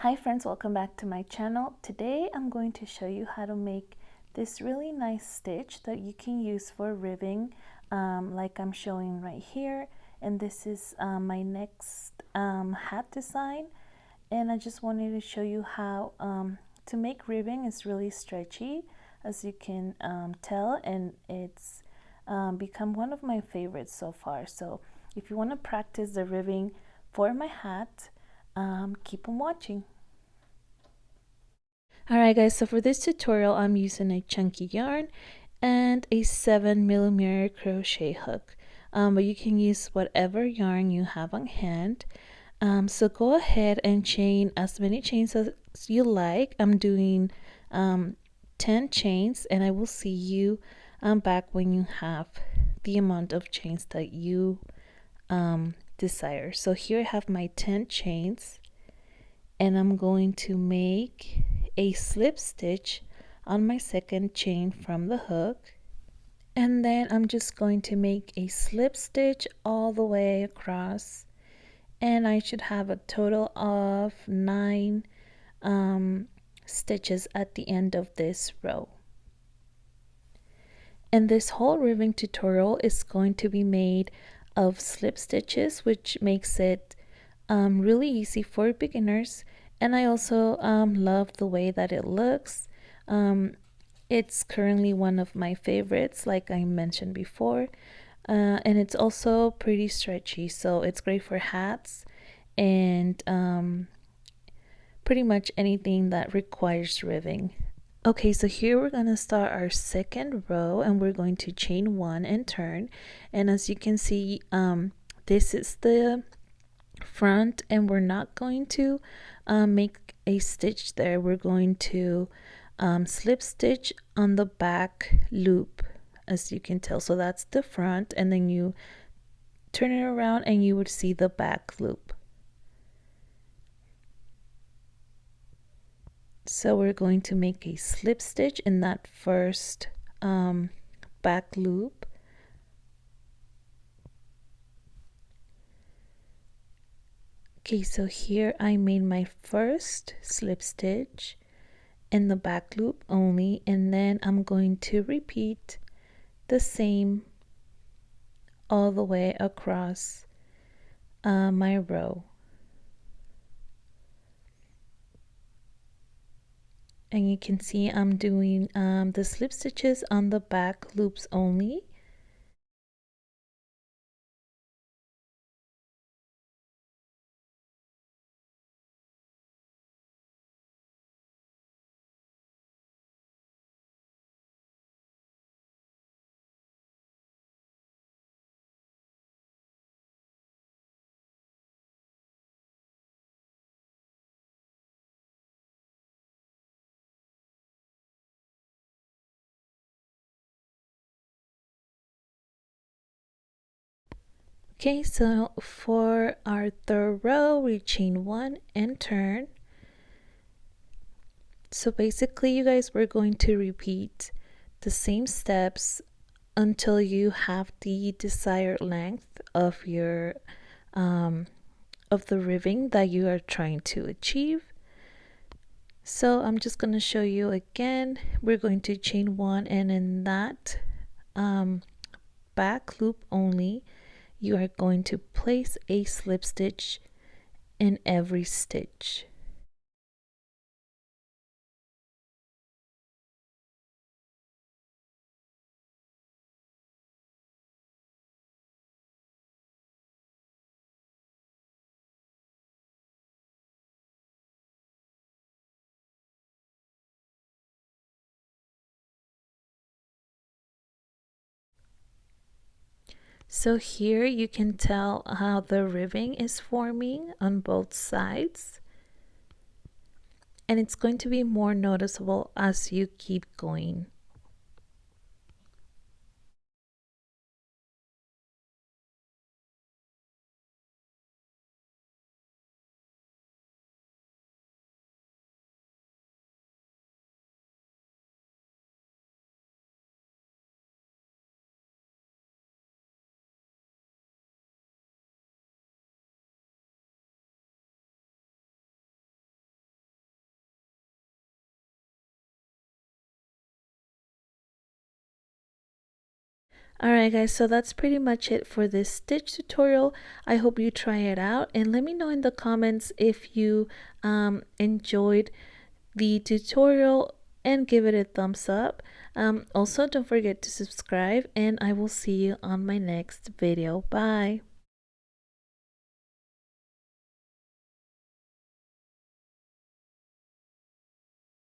Hi friends, welcome back to my channel. Today I'm going to show you how to make this really nice stitch that you can use for ribbing, like I'm showing right here. And this is my next hat design, and I just wanted to show you how to make ribbing. Is really stretchy, as you can tell, and it's become one of my favorites so far. So if you want to practice the ribbing for my hat, keep on watching. Alright guys, so for this tutorial I'm using a chunky yarn and a 7mm crochet hook, but you can use whatever yarn you have on hand. So go ahead and chain as many chains as you like. I'm doing 10 chains, and I will see you back when you have the amount of chains that you desire. So here I have my 10 chains, and I'm going to make a slip stitch on my second chain from the hook, and then I'm just going to make a slip stitch all the way across, and I should have a total of 9 stitches at the end of this row. And this whole ribbing tutorial is going to be made of slip stitches, which makes it really easy for beginners. And I also love the way that it looks. It's currently one of my favorites, like I mentioned before, and it's also pretty stretchy, so it's great for hats and pretty much anything that requires ribbing. Okay, so here we're going to start our second row, and we're going to chain 1 and turn. And as you can see, this is the front, and we're not going to make a stitch there. We're going to slip stitch on the back loop, as you can tell. So that's the front, and then you turn it around and you would see the back loop. So we're going to make a slip stitch in that first back loop. Okay, so here I made my first slip stitch in the back loop only, and then I'm going to repeat the same all the way across my row. And you can see I'm doing the slip stitches on the back loops only. Okay, so for our third row, we chain 1 and turn. So basically, you guys, we're going to repeat the same steps until you have the desired length of your of the ribbing that you are trying to achieve. So I'm just going to show you again. We're going to chain 1, and in that back loop only, you are going to place a slip stitch in every stitch. So here you can tell how the ribbing is forming on both sides, and it's going to be more noticeable as you keep going. Alright guys, so that's pretty much it for this stitch tutorial. I hope you try it out and let me know in the comments if you enjoyed the tutorial and give it a thumbs up. Also, don't forget to subscribe and I will see you on my next video. Bye!